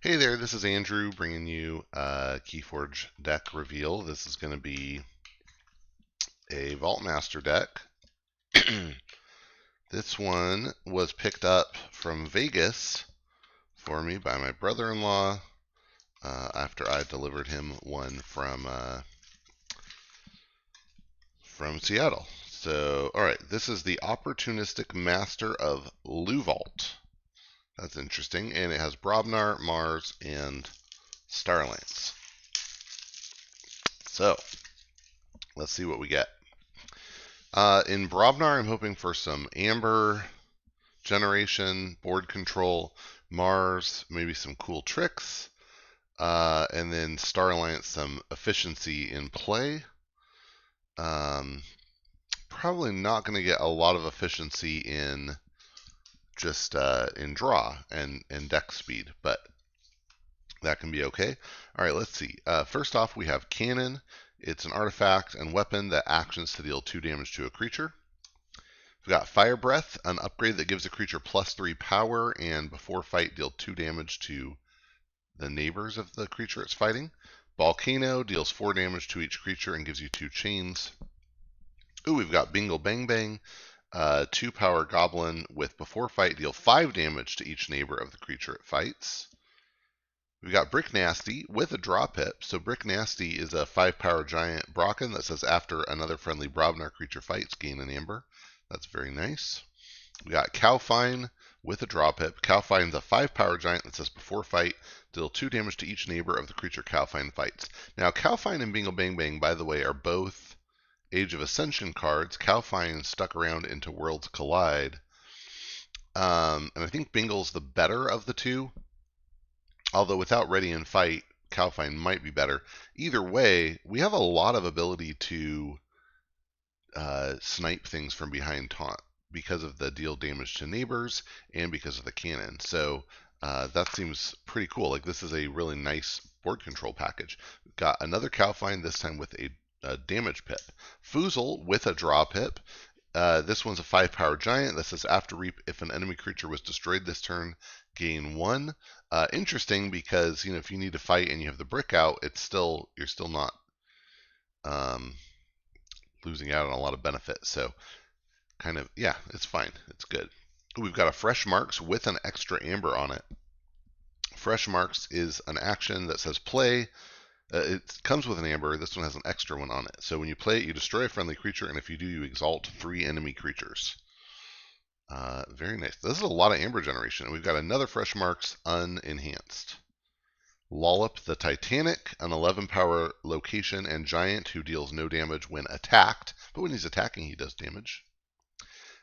Hey there, this is Andrew bringing you a Keyforge deck reveal. This is going to be a Vault Master deck. This one was picked up from Vegas for me by my brother-in-law after I delivered him one from Seattle. So, all right, this is the Opportunistic Master of Luvault. That's interesting, and it has Brobnar, Mars, and Starlance. So, let's see what we get. In Brobnar, I'm hoping for some Amber generation, board control, Mars, maybe some cool tricks, and then Starlance, some efficiency in play. Probably not going to get a lot of efficiency in just in draw and deck speed, but that can be okay. All right, let's see. First off, we have Cannon. It's an artifact and weapon that actions to deal 2 damage to a creature. We've got Fire Breath, an upgrade that gives a creature +3 power, and before fight deal 2 damage to the neighbors of the creature it's fighting. Volcano deals 4 damage to each creature and gives you 2 chains. Ooh, we've got Bingle Bang Bang, 2 power goblin with before fight deal 5 damage to each neighbor of the creature it fights. We've got Brick Nasty with a draw pip. So Brick Nasty is a 5 power giant Brocken that says after another friendly Brobnar creature fights, gain an amber. That's very nice. We got Cowfine with a draw pip. Cowfine's a 5 power giant that says before fight, deal 2 damage to each neighbor of the creature Cowfine fights. Now Cowfine and Bingle Bang Bang, by the way, are both Age of Ascension cards. Cowfine stuck around into Worlds Collide. And I think Bingle's the better of the two. Although without Ready and Fight, Cowfine might be better. Either way, we have a lot of ability to snipe things from behind taunt because of the deal damage to neighbors and because of the cannon. So that seems pretty cool. Like, this is a really nice board control package. We've got another Cowfine, this time with a damage pip. Foozle with a draw pip. This one's a 5 power giant that says after reap, if an enemy creature was destroyed this turn, gain 1. Interesting because, if you need to fight and you have the brick out, you're still not losing out on a lot of benefit. So kind of, yeah, it's fine. It's good. We've got a Fresh Marks with an extra amber on it. Fresh Marks is an action that says play. It comes with an amber. This one has an extra one on it. So when you play it, you destroy a friendly creature, and if you do, you exalt 3 enemy creatures. Very nice. This is a lot of amber generation. We've got another Fresh Marks unenhanced. Lollop the Titanic, an 11 power location and giant who deals no damage when attacked, but when he's attacking, he does damage.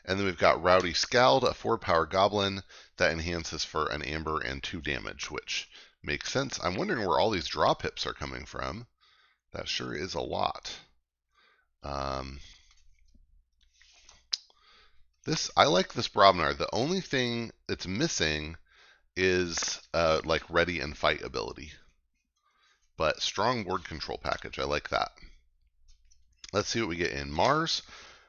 And then we've got Rowdy Scald, a 4 power goblin that enhances for an amber and 2 damage, which makes sense. I'm wondering where all these draw pips are coming from. That sure is a lot. I like this Brobnar. The only thing that's missing is like ready and fight ability. But strong board control package. I like that. Let's see what we get in Mars.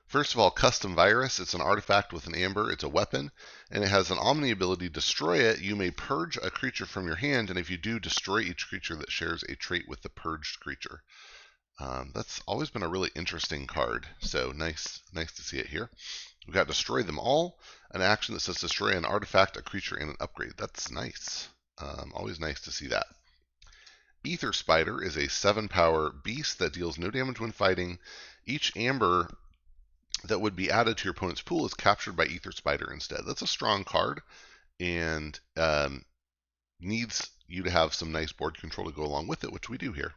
First of all, Custom Virus. It's an artifact with an amber. It's a weapon, and it has an Omni ability. Destroy it. You may purge a creature from your hand, and if you do, destroy each creature that shares a trait with the purged creature. That's always been a really interesting card, so nice to see it here. We've got Destroy Them All, an action that says destroy an artifact, a creature, and an upgrade. That's nice. Always nice to see that. Ether Spider is a 7 power beast that deals no damage when fighting. Each amber that would be added to your opponent's pool is captured by Ether Spider instead. That's a strong card and needs you to have some nice board control to go along with it, which we do here.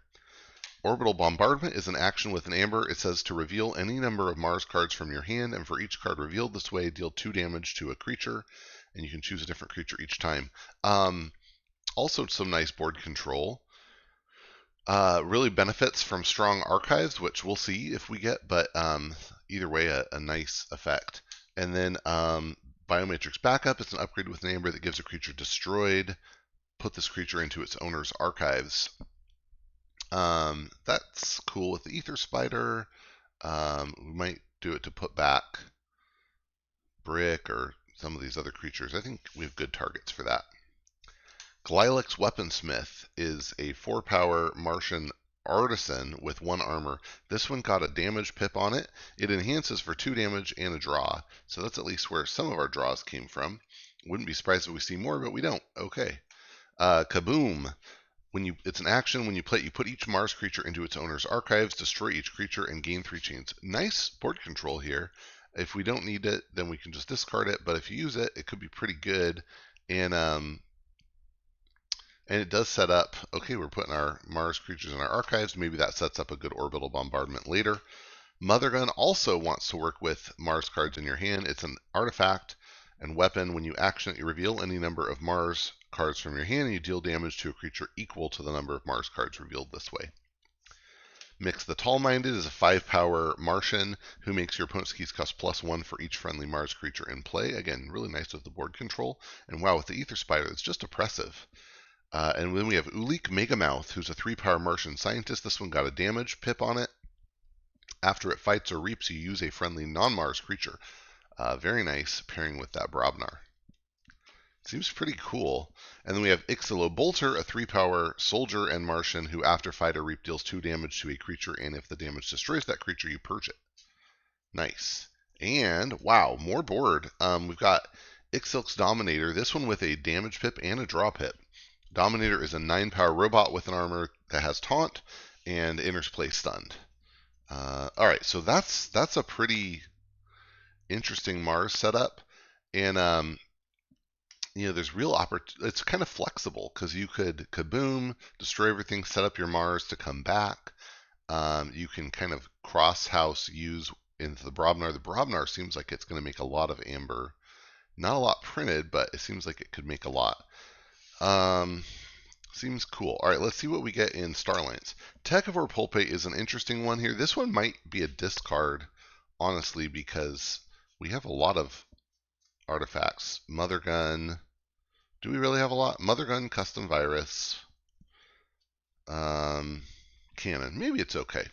Orbital Bombardment is an action with an amber. It says to reveal any number of Mars cards from your hand, and for each card revealed this way, deal 2 damage to a creature, and you can choose a different creature each time. Also some nice board control. Really benefits from strong archives, which we'll see if we get, but either way, a nice effect. And then Biomatrix Backup is an upgrade with an amber that gives a creature destroyed. Put this creature into its owner's archives. That's cool with the Ether Spider. We might do it to put back Brick or some of these other creatures. I think we have good targets for that. Glylix Weaponsmith is a 4-power Martian artisan with 1 armor. This one got a damage pip on it. It enhances for 2 damage and a draw. So that's at least where some of our draws came from. Wouldn't be surprised if we see more, but we don't. Okay. Kaboom. It's an action. When you play it, you put each Mars creature into its owner's archives, destroy each creature, and gain 3 chains. Nice board control here. If we don't need it, then we can just discard it. But if you use it, it could be pretty good. And it does set up, okay, we're putting our Mars creatures in our archives. Maybe that sets up a good orbital bombardment later. Mother Gun also wants to work with Mars cards in your hand. It's an artifact and weapon. When you action it, you reveal any number of Mars cards from your hand, and you deal damage to a creature equal to the number of Mars cards revealed this way. Mix the Tall-Minded is a 5-power Martian who makes your opponent's keys cost +1 for each friendly Mars creature in play. Again, really nice with the board control. And wow, with the Ether Spider, it's just oppressive. And then we have Ulik Megamouth, who's a 3-power Martian scientist. This one got a damage pip on it. After it fights or reaps, you use a friendly non-Mars creature. Very nice pairing with that Brobnar. Seems pretty cool. And then we have Ixolobolter, a 3-power soldier and Martian who after fight or reap deals 2 damage to a creature, and if the damage destroys that creature, you purge it. Nice. And wow, more board. We've got Ixilk's Dominator, this one with a damage pip and a draw pip. Dominator is a 9-power robot with an armor that has taunt and enters play stunned. Alright, so that's a pretty interesting Mars setup. And there's real it's kind of flexible because you could kaboom, destroy everything, set up your Mars to come back. You can kind of cross-house use into the Brobnar. The Brobnar seems like it's going to make a lot of amber. Not a lot printed, but it seems like it could make a lot. Seems cool. All right, let's see what we get in Starlines. Techivore Pulpate is an interesting one here. This one might be a discard, honestly, because we have a lot of artifacts. Mother Gun. Do we really have a lot? Mother Gun, Custom Virus, Cannon. Maybe it's okay,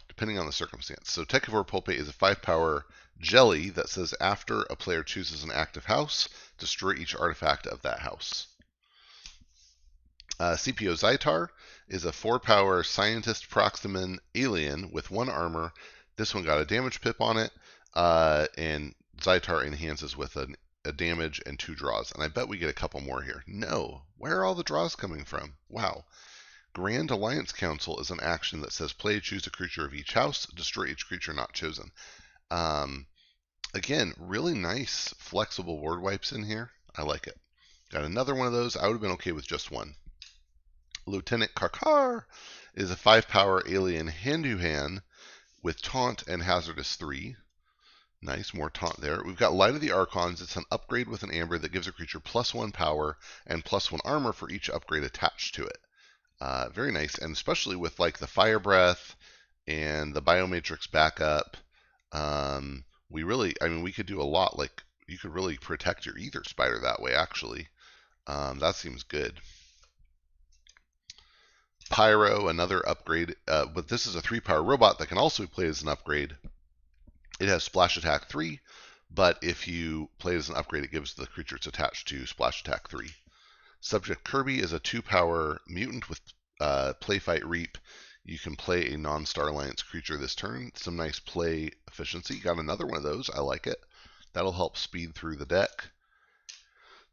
depending on the circumstance. So Techivore Pulpate is a 5-power jelly that says after a player chooses an active house, destroy each artifact of that house. CPO Zytar is a 4-power scientist proximan alien with 1 armor. This one got a damage pip on it, and Zytar enhances with a damage and 2 draws. And I bet we get a couple more here. No. Where are all the draws coming from? Wow. Grand Alliance Council is an action that says play, choose a creature of each house, destroy each creature not chosen. Again, really nice flexible word wipes in here. I like it. Got another one of those. I would have been okay with just one. Lieutenant Karkar is a 5-power alien hand-to-hand with taunt and hazardous 3. Nice, more taunt there. We've got Light of the Archons. It's an upgrade with an amber that gives a creature +1 power and +1 armor for each upgrade attached to it. Very nice, and especially with like the Fire Breath and the Biomatrix backup, we could do a lot. Like you could really protect your Ether Spider that way. Actually, that seems good. Pyro, another upgrade, but this is a 3-power robot that can also be played as an upgrade. It has Splash Attack 3, but if you play it as an upgrade, it gives the creature it's attached to Splash Attack 3. Subject Kirby is a 2-power mutant with Play Fight Reap. You can play a non-Star Alliance creature this turn. Some nice play efficiency. Got another one of those. I like it. That'll help speed through the deck.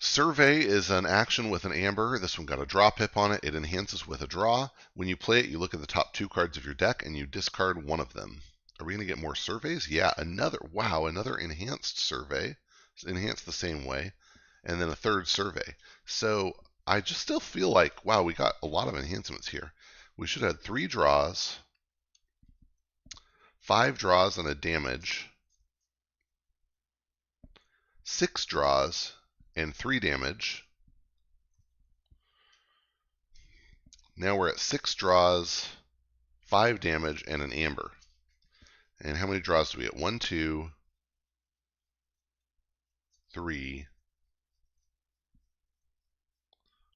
Survey is an action with an amber. This one got a draw pip on it. It enhances with a draw. When you play it, you look at the top 2 cards of your deck and you discard one of them. Are we going to get more surveys? Yeah, another enhanced survey. Enhanced the same way. And then a 3rd survey. So I just still feel like, wow, we got a lot of enhancements here. We should have 3 draws, 5 draws and a damage, 6 draws, and 3 damage. Now we're at 6 draws, 5 damage, and an amber. And how many draws do we get? 1, 2, 3,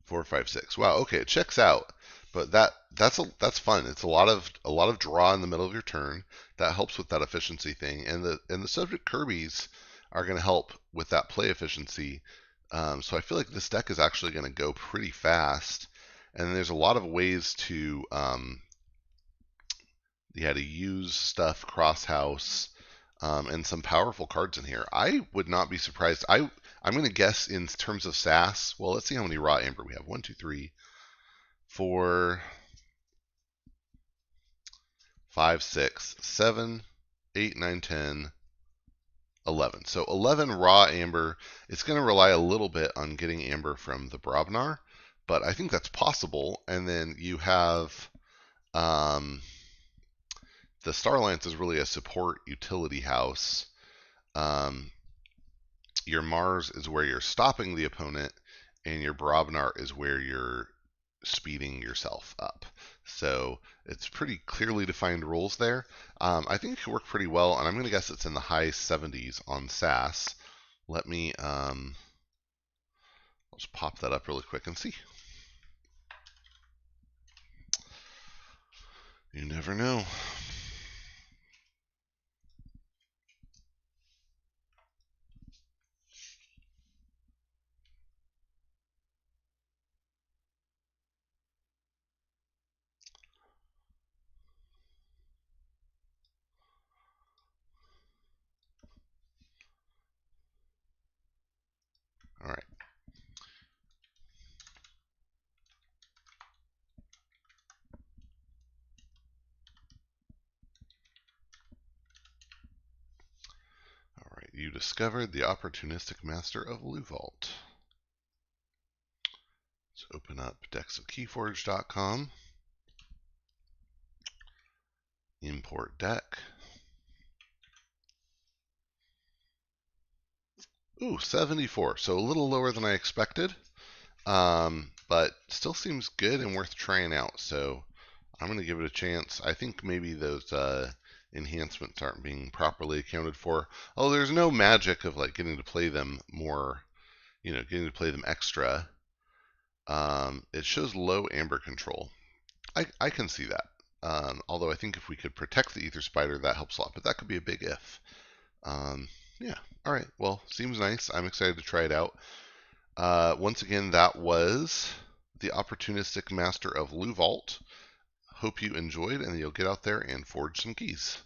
4, 5, 6. Wow, okay, it checks out. But that's fun. It's a lot of draw in the middle of your turn. That helps with that efficiency thing. And the subject Kirby's are going to help with that play efficiency. So I feel like this deck is actually going to go pretty fast. And there's a lot of ways to to use stuff, cross house, and some powerful cards in here. I would not be surprised. I'm going to guess in terms of SAS. Well, let's see how many raw amber we have. 1, 2, 3, 4, 5, 6, 7, 8, 9, 10, 11. So 11 raw amber. It's going to rely a little bit on getting amber from the Brobnar, but I think that's possible. And then you have the Starlance is really a support utility house. Your Mars is where you're stopping the opponent, and your Brobnar is where you're speeding yourself up. So it's pretty clearly defined rules there. I think it could work pretty well, and I'm going to guess it's in the high 70s on SAS. Let me I'll just pop that up really quick and see. You never know. All right. All right. You discovered the Opportunistic Master of Luvault. Let's open up decksofkeyforge.com. Import deck. Ooh, 74. So a little lower than I expected, but still seems good and worth trying out. So I'm going to give it a chance. I think maybe those enhancements aren't being properly accounted for. Oh, there's no magic of like getting to play them more, getting to play them extra. It shows low amber control. I can see that. Although I think if we could protect the Ether Spider, that helps a lot. But that could be a big if. Yeah. All right. Well, seems nice. I'm excited to try it out. Once again, that was the Opportunistic Master of Luvault. Hope you enjoyed, and you'll get out there and forge some keys.